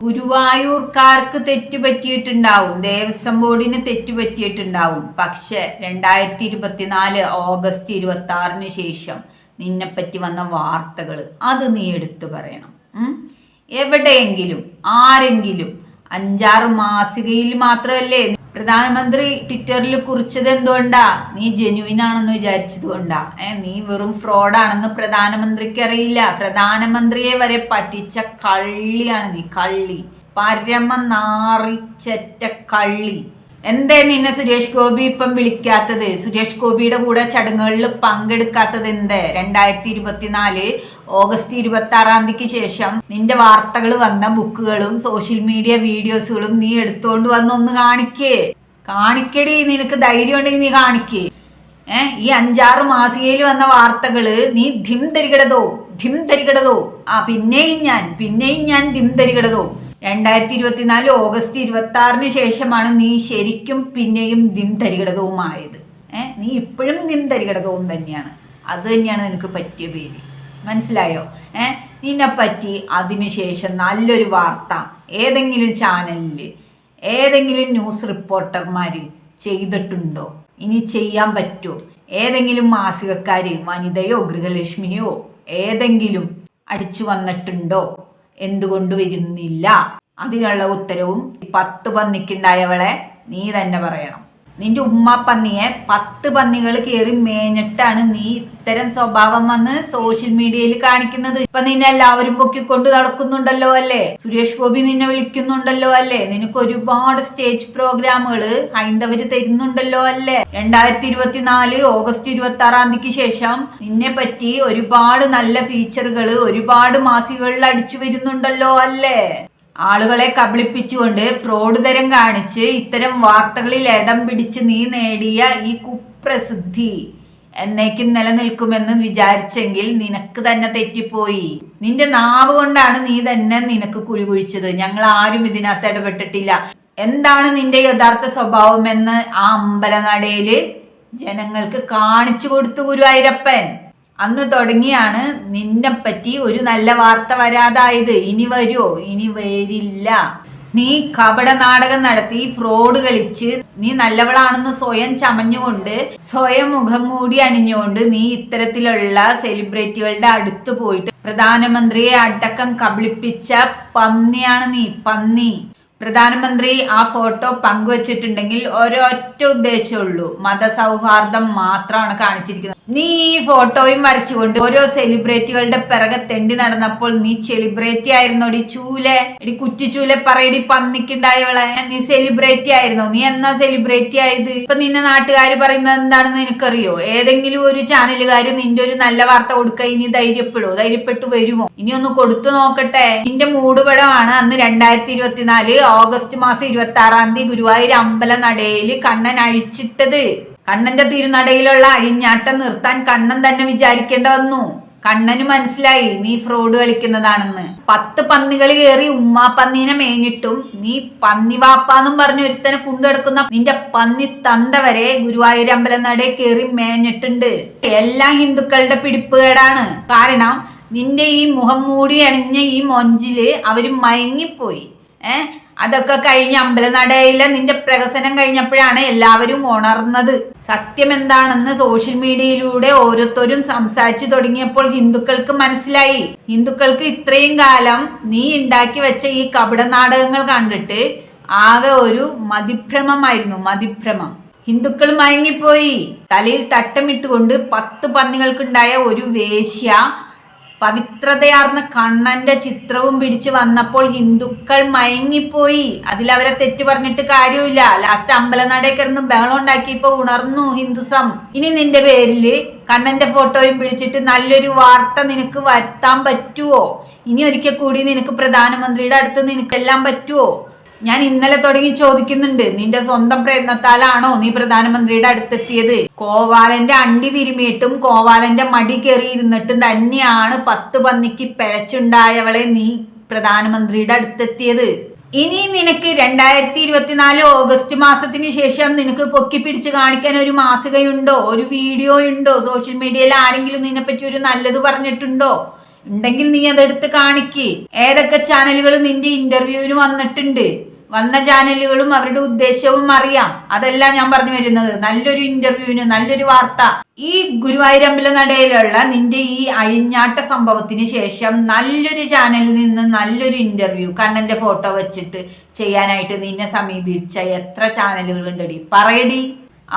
ഗുരുവായൂർക്കാർക്ക് തെറ്റുപറ്റിയിട്ടുണ്ടാവും, ദേവസ്വം ബോർഡിന് തെറ്റുപറ്റിയിട്ടുണ്ടാവും. പക്ഷെ 2024 ഓഗസ്റ്റ് 26 ശേഷം നിന്നെപ്പറ്റി വന്ന വാർത്തകൾ അത് നീ എടുത്തു പറയണം. എവിടെയെങ്കിലും ആരെങ്കിലും 5-6 മാസികയിൽ മാത്രമല്ലേ പ്രധാനമന്ത്രി ട്വിറ്ററിൽ കുറിച്ചത്? എന്തുകൊണ്ടാ? നീ ജെന്യുവിൻ ആണെന്ന് വിചാരിച്ചത് കൊണ്ടാ? നീ വെറും ഫ്രോഡാണെന്ന് പ്രധാനമന്ത്രിക്ക് അറിയില്ല. പ്രധാനമന്ത്രിയെ വരെ പറ്റിച്ച കള്ളിയാണ് നീ, കള്ളി, പരമ നാറിച്ചറ്റ കള്ളി. എന്തേ നിന്നെ സുരേഷ് ഗോപി ഇപ്പം വിളിക്കാത്തത്? സുരേഷ് ഗോപിയുടെ കൂടെ ചടങ്ങുകളിൽ പങ്കെടുക്കാത്തത് എന്തേ? 2024 ഓഗസ്റ്റ് 26 ശേഷം നിന്റെ വാർത്തകൾ വന്ന ബുക്കുകളും സോഷ്യൽ മീഡിയ വീഡിയോസുകളും നീ എടുത്തോണ്ട് വന്ന് ഒന്ന് കാണിക്കടി. നിനക്ക് ധൈര്യം ഉണ്ടെങ്കിൽ നീ കാണിക്കേ. ഈ 5-6 മാസികയിൽ വന്ന വാർത്തകള് നീ ധിം തരികടതോ പിന്നെയും ഞാൻ ധിം തരികടതോ. 2024 ഓഗസ്റ്റ് 26 ശേഷമാണ് നീ ശരിക്കും പിന്നെയും ദിം തരികടതവുമായത്. നീ ഇപ്പോഴും ദിം തരികടതവും തന്നെയാണ്. അത് തന്നെയാണ് നിനക്ക് പറ്റിയ പേര്, മനസ്സിലായോ? നിന്നെപ്പറ്റി അതിനുശേഷം നല്ലൊരു വാർത്ത ഏതെങ്കിലും ചാനലിൽ ഏതെങ്കിലും ന്യൂസ് റിപ്പോർട്ടർമാർ ചെയ്തിട്ടുണ്ടോ? ഇനി ചെയ്യാൻ പറ്റുമോ? ഏതെങ്കിലും മാസികക്കാർ, വനിതയോ ഗൃഹലക്ഷ്മിയോ ഏതെങ്കിലും അടിച്ചു വന്നിട്ടുണ്ടോ? എന്തുകൊണ്ട് വരുന്നില്ല? അതിനുള്ള ഉത്തരവും 10 പന്നിക്കുണ്ടായവളെ നീ തന്നെ പറയണം. നിന്റെ ഉമ്മ പന്നിയെ 10 പന്നികൾ കയറി മേഞ്ഞിട്ടാണ് നീ ഇത്തരം സ്വഭാവം വന്ന് സോഷ്യൽ മീഡിയയിൽ കാണിക്കുന്നത്. ഇപ്പൊ നിന്നെ എല്ലാവരും പൊക്കിക്കൊണ്ട് നടക്കുന്നുണ്ടല്ലോ അല്ലേ? സുരേഷ് ഗോപി നിന്നെ വിളിക്കുന്നുണ്ടല്ലോ അല്ലേ? നിനക്ക് ഒരുപാട് സ്റ്റേജ് പ്രോഗ്രാമുകൾ ഹൈന്ദവര് തരുന്നുണ്ടല്ലോ അല്ലേ? 2024 ഓഗസ്റ്റ് 26 ശേഷം നിന്നെ പറ്റി ഒരുപാട് നല്ല ഫീച്ചറുകൾ ഒരുപാട് മാസികകളിൽ അടിച്ചു വരുന്നുണ്ടല്ലോ അല്ലേ? ആളുകളെ കബളിപ്പിച്ചുകൊണ്ട് ഫ്രോഡ് തരം കാണിച്ച് ഇത്തരം വാർത്തകളിൽ ഇടം പിടിച്ച് നീ നേടിയ ഈ കുപ്രസിദ്ധി എന്നേക്കും നിലനിൽക്കുമെന്ന് വിചാരിച്ചെങ്കിൽ നിനക്ക് തന്നെ തെറ്റിപ്പോയി. നിന്റെ നാവ് കൊണ്ടാണ് നീ തന്നെ നിനക്ക് കുഴി കുഴിച്ചത്. ഞങ്ങൾ ആരും ഇതിനകത്ത് ഇടപെട്ടിട്ടില്ല. എന്താണ് നിന്റെ യഥാർത്ഥ സ്വഭാവം എന്ന് ആ അമ്പലനടയില് ജനങ്ങൾക്ക് കാണിച്ചു കൊടുത്തു ഗുരുവായൂരപ്പൻ. അന്ന് തുടങ്ങിയാണ് നിന്നെ പറ്റി ഒരു നല്ല വാർത്ത വരാതായത്. ഇനി വരുമോ? ഇനി വരില്ല. നീ കപട നാടകം നടത്തി ഫ്രോഡ് കളിച്ച് നീ നല്ലവളാണെന്ന് സ്വയം ചമഞ്ഞുകൊണ്ട് സ്വയം മുഖം മൂടി അണിഞ്ഞുകൊണ്ട് നീ ഇത്തരത്തിലുള്ള സെലിബ്രിറ്റികളുടെ അടുത്ത് പോയിട്ട് പ്രധാനമന്ത്രിയെ അടക്കം കബളിപ്പിച്ച പന്നിയാണ് നീ, പന്നി. പ്രധാനമന്ത്രി ആ ഫോട്ടോ പങ്കുവച്ചിട്ടുണ്ടെങ്കിൽ ഒരൊറ്റ ഉദ്ദേശമുള്ളൂ, മതസൗഹാർദ്ദം മാത്രമാണ് കാണിച്ചിരിക്കുന്നത്. നീ ഈ ഫോട്ടോയും വരച്ചുകൊണ്ട് ഓരോ സെലിബ്രിറ്റികളുടെ പിറകെ തെണ്ടി നടന്നപ്പോൾ നീ സെലിബ്രിറ്റി ആയിരുന്നോടി ചൂലെ? എടി കുറ്റിച്ചൂലെ പറയടി പന്നിക്കുണ്ടായവളെ, നീ സെലിബ്രിറ്റി ആയിരുന്നോ? നീ എന്നാ സെലിബ്രിറ്റി ആയത്? ഇപ്പൊ നിന്നെ നാട്ടുകാർ പറയുന്നത് എന്താണെന്ന് എനിക്കറിയോ? ഏതെങ്കിലും ഒരു ചാനലുകാര് നിന്റെ ഒരു നല്ല വാർത്ത കൊടുക്ക ഇനി ധൈര്യപ്പെട്ടു വരുമോ? ഇനി ഒന്ന് കൊടുത്തു നോക്കട്ടെ. നിന്റെ മൂടുപടമാണ് അന്ന് 2024 ഓഗസ്റ്റ് 26 ഗുരുവായൂർ അമ്പല നടയിൽ കണ്ണൻ അഴിച്ചിട്ടത്. കണ്ണന്റെ തിരുനടയിലുള്ള അഴിഞ്ഞാട്ടം നിർത്താൻ കണ്ണൻ തന്നെ വിചാരിക്കേണ്ട വന്നു. കണ്ണന് മനസ്സിലായി നീ ഫ്രോഡ് കളിക്കുന്നതാണെന്ന്. 10 പന്നികൾ കയറി ഉമ്മാ പന്നീനെ മേഞ്ഞിട്ടും നീ പന്നി വാപ്പാന്നും പറഞ്ഞ് ഒരുത്തനെ കൊണ്ടെടുക്കുന്ന നിന്റെ പന്നി തന്ത വരെ ഗുരുവായൂർ അമ്പലനടയിൽ കയറി മേഞ്ഞിട്ടുണ്ട്. എല്ലാം ഹിന്ദുക്കളുടെ പിടിപ്പുകേടാണ്. കാരണം നിന്റെ ഈ മുഖം മൂടി അണിഞ്ഞ ഈ മൊഞ്ചില് അവര് മയങ്ങിപ്പോയി. അതൊക്കെ കഴിഞ്ഞ് അമ്പലനടയിലെ നിന്റെ പ്രഹസനം കഴിഞ്ഞപ്പോഴാണ് എല്ലാവരും ഉണർന്നത്. സത്യം എന്താണെന്ന് സോഷ്യൽ മീഡിയയിലൂടെ ഓരോരുത്തരും സംസാരിച്ചു തുടങ്ങിയപ്പോൾ ഹിന്ദുക്കൾക്ക് മനസ്സിലായി. ഹിന്ദുക്കൾക്ക് ഇത്രയും കാലം നീ ഉണ്ടാക്കി വെച്ച ഈ കപട നാടകങ്ങൾ കണ്ടിട്ട് ആകെ ഒരു മതിഭ്രമം. ഹിന്ദുക്കൾ മയങ്ങിപ്പോയി. തലയിൽ തട്ടമിട്ടുകൊണ്ട് 10 പന്നികൾക്കുണ്ടായ ഒരു വേശ്യ പവിത്രതയാർന്ന കണ്ണന്റെ ചിത്രവും പിടിച്ചു വന്നപ്പോൾ ഹിന്ദുക്കൾ മയങ്ങിപ്പോയി. അതിലവരെ തെറ്റു പറഞ്ഞിട്ട് കാര്യമില്ല. ലാസ്റ്റ് അമ്പലനടയിൽ കിടന്ന് ബഹളം ഉണ്ടാക്കിയപ്പോ ഉണർന്നു ഹിന്ദുസം. ഇനി നിന്റെ പേരില് കണ്ണന്റെ ഫോട്ടോയും പിടിച്ചിട്ട് നല്ലൊരു വാർത്ത നിനക്ക് വരുത്താൻ പറ്റുവോ? ഇനി ഒരിക്കൽ കൂടി നിനക്ക് പ്രധാനമന്ത്രിയുടെ അടുത്ത് നിനക്കെല്ലാം പറ്റുവോ? ഞാൻ ഇന്നലെ തുടങ്ങി ചോദിക്കുന്നുണ്ട്, നിന്റെ സ്വന്തം പ്രയത്നത്താലാണോ നീ പ്രധാനമന്ത്രിയുടെ അടുത്തെത്തിയത്? കോവാലന്റെ അണ്ടി തിരുമിയിട്ടും കോവാലന്റെ മടി കയറിയിരുന്നിട്ടും തന്നെയാണ് 10 പന്നിക്ക് പിഴച്ചുണ്ടായവളെ നീ പ്രധാനമന്ത്രിയുടെ അടുത്തെത്തിയത്. ഇനി നിനക്ക് 2024 ഓഗസ്റ്റ് മാസത്തിന് ശേഷം നിനക്ക് പൊക്കി പിടിച്ച് കാണിക്കാൻ ഒരു മാസികയുണ്ടോ? ഒരു വീഡിയോ ഉണ്ടോ? സോഷ്യൽ മീഡിയയിൽ ആരെങ്കിലും നിന്നെപ്പറ്റി ഒരു നല്ലത് പറഞ്ഞിട്ടുണ്ടോ? ഉണ്ടെങ്കിൽ നീ അതെടുത്ത് കാണിക്ക്. ഏതൊക്കെ ചാനലുകൾ നിന്റെ ഇന്റർവ്യൂവിന് വന്നിട്ടുണ്ട്, വന്ന ചാനലുകളും അവരുടെ ഉദ്ദേശവും അറിയാം. അതെല്ലാം ഞാൻ പറഞ്ഞു വരുന്നത്. നല്ലൊരു ഇന്റർവ്യൂവിന്, നല്ലൊരു വാർത്ത. ഈ ഗുരുവായൂരമ്പല നടയിലുള്ള നിന്റെ ഈ അഴിഞ്ഞാട്ട സംഭവത്തിന് ശേഷം നല്ലൊരു ചാനലിൽ നിന്ന് നല്ലൊരു ഇന്റർവ്യൂ കണ്ണന്റെ ഫോട്ടോ വെച്ചിട്ട് ചെയ്യാനായിട്ട് നിന്നെ സമീപിച്ച എത്ര ചാനലുകൾ ഉണ്ടടി, പറയടി.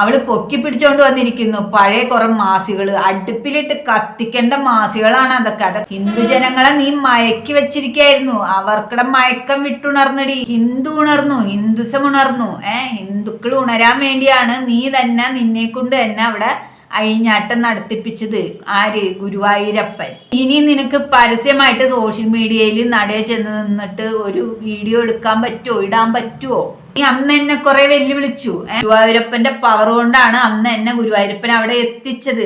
അവള് പൊക്കി പിടിച്ചോണ്ട് വന്നിരിക്കുന്നു പഴയ കുറെ മാസികള്, അടുപ്പിലിട്ട് കത്തിക്കേണ്ട മാസികളാണ് അതൊക്കെ. ഹിന്ദുജനങ്ങളെ നീ മയക്കി വെച്ചിരിക്കായിരുന്നു. അവർക്കിടെ മയക്കം വിട്ടുണർന്നടി. ഹിന്ദുസം ഉണർന്നു. ഹിന്ദുക്കൾ ഉണരാൻ വേണ്ടിയാണ് നീ തന്നെ നിന്നെ കൊണ്ട് തന്നെ അവിടെ അഴിഞ്ഞാട്ടം നടത്തിപ്പിച്ചത്. ആര്? ഗുരുവായൂരപ്പൻ. ഇനി നിനക്ക് പരസ്യമായിട്ട് സോഷ്യൽ മീഡിയയിൽ നടയെ ചെന്ന് നിന്നിട്ട് ഒരു വീഡിയോ എടുക്കാൻ പറ്റുമോ, ഇടാൻ പറ്റുമോ? നീ അന്ന് എന്നെ കുറെ വെല്ലുവിളിച്ചു. ഗുരുവായൂരപ്പന്റെ പവർ കൊണ്ടാണ് അന്ന് എന്നെ ഗുരുവായൂരപ്പൻ അവിടെ എത്തിച്ചത്.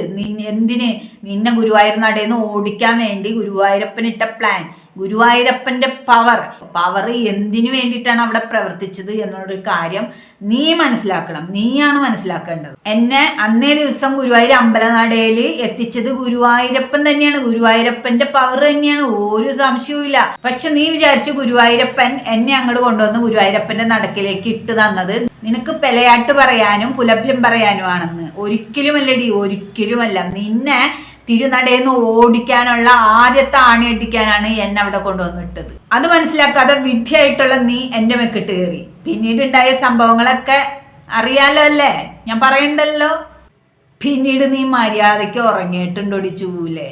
എന്തിന്? നിന്നെ ഗുരുവായൂർ നടയെന്ന് ഓടിക്കാൻ വേണ്ടി ഗുരുവായൂരപ്പൻ ഇട്ട പ്ലാൻ. ഗുരുവായൂരപ്പന്റെ പവർ എന്തിനു വേണ്ടിയിട്ടാണ് അവിടെ പ്രവർത്തിച്ചത് എന്നുള്ളൊരു കാര്യം നീ മനസ്സിലാക്കണം. നീയാണ് മനസ്സിലാക്കേണ്ടത്. എന്നെ അന്നേ ദിവസം ഗുരുവായൂർ അമ്പലനടയിൽ എത്തിച്ചത് ഗുരുവായൂരപ്പൻ തന്നെയാണ്. ഗുരുവായൂരപ്പന്റെ പവർ തന്നെയാണ്, ഒരു സംശയവും ഇല്ല. പക്ഷെ നീ വിചാരിച്ചു ഗുരുവായൂരപ്പൻ എന്നെ അങ്ങോട്ട് കൊണ്ടുവന്ന് ഗുരുവായൂരപ്പന്റെ നടക്കിലേക്ക് ഇട്ട് തന്നത് നിനക്ക് പെലയാട്ട് പറയാനും പുലഭ്യം പറയാനുമാണെന്ന്. ഒരിക്കലുമല്ലടി, ഒരിക്കലുമല്ല. നിന്നെ തിരുനടയെന്ന് ഓടിക്കാനുള്ള ആദ്യത്തെ ആണിയടിക്കാനാണ് എന്നെ അവിടെ കൊണ്ടുവന്നിട്ടത്. അത് മനസ്സിലാക്കാതെ വിഡ്ഢിയായിട്ടുള്ള നീ എന്റെ മെക്കിട്ട് കയറി. പിന്നീട് ഉണ്ടായ സംഭവങ്ങളൊക്കെ അറിയാലോ അല്ലേ, ഞാൻ പറയണ്ടല്ലോ. പിന്നീട് നീ മര്യാദയ്ക്ക് ഉറങ്ങിയിട്ടുണ്ടോടി ചൂലേ?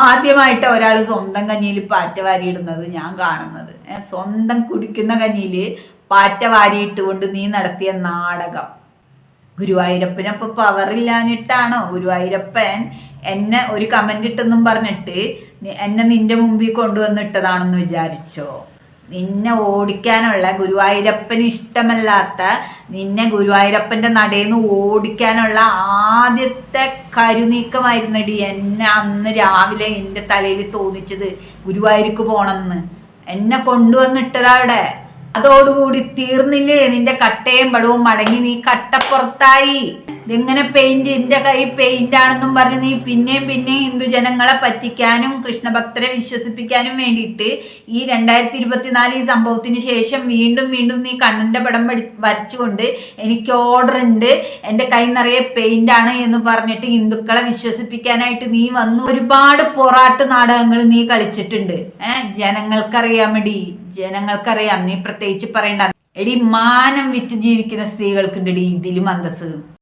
ആദ്യമായിട്ട് ഒരാൾ സ്വന്തം കഞ്ഞിയിൽ പാറ്റ വാരിയിടുന്നത് ഞാൻ കാണുന്നത്. സ്വന്തം കുടിക്കുന്ന കഞ്ഞിയിൽ പാറ്റ വാരിയിട്ടുകൊണ്ട് നീ നടത്തിയ നാടകം. ഗുരുവായൂരപ്പനപ്പൊ പവറില്ലാഞ്ഞിട്ടാണോ? ഗുരുവായൂരപ്പൻ എന്നെ ഒരു കമന്റ് ഇട്ടെന്നും പറഞ്ഞിട്ട് എന്നെ നിന്റെ മുമ്പിൽ കൊണ്ടുവന്നിട്ടതാണെന്ന് വിചാരിച്ചോ? നിന്നെ ഓടിക്കാനുള്ള, ഗുരുവായൂരപ്പന് ഇഷ്ടമല്ലാത്ത നിന്നെ ഗുരുവായൂരപ്പന്റെ നടയിൽ നിന്ന് ഓടിക്കാനുള്ള ആദ്യത്തെ കരുനീക്കമായിരുന്നടി എന്നെ അന്ന് രാവിലെ എൻ്റെ തലയിൽ തോന്നിച്ചത് ഗുരുവായൂർക്ക് പോണമെന്ന്. എന്നെ കൊണ്ടുവന്നിട്ടതാ അവിടെ. അതോടുകൂടി തീർന്നില്ലേ നിന്റെ കട്ടയും പടവും മടങ്ങി നീ കട്ടപ്പുറത്തായി. ഇതെങ്ങനെ പെയിന്റ്, എന്റെ കൈ പെയിന്റ് ആണെന്നും പറഞ്ഞ് നീ പിന്നെയും ഹിന്ദുജനങ്ങളെ പറ്റിക്കാനും കൃഷ്ണഭക്തരെ വിശ്വസിപ്പിക്കാനും വേണ്ടിയിട്ട് ഈ 2024 ഈ സംഭവത്തിന് ശേഷം വീണ്ടും നീ കണ്ണന്റെ പടം വരച്ചുകൊണ്ട് എനിക്ക് ഓർഡർ ഉണ്ട്, എൻ്റെ കൈ നിറയെ പെയിന്റ് ആണ് എന്ന് പറഞ്ഞിട്ട് ഹിന്ദുക്കളെ വിശ്വസിപ്പിക്കാനായിട്ട് നീ വന്നു. ഒരുപാട് പൊറാട്ട് നാടകങ്ങൾ നീ കളിച്ചിട്ടുണ്ട്. ജനങ്ങൾക്കറിയാമടി, ജനങ്ങൾക്കറിയാം. നീ പ്രത്യേകിച്ച് പറയണ്ട. എടി, മാനം വിറ്റ് ജീവിക്കുന്ന സ്ത്രീകൾക്കുണ്ടടി ഇതിലും അന്തസ്.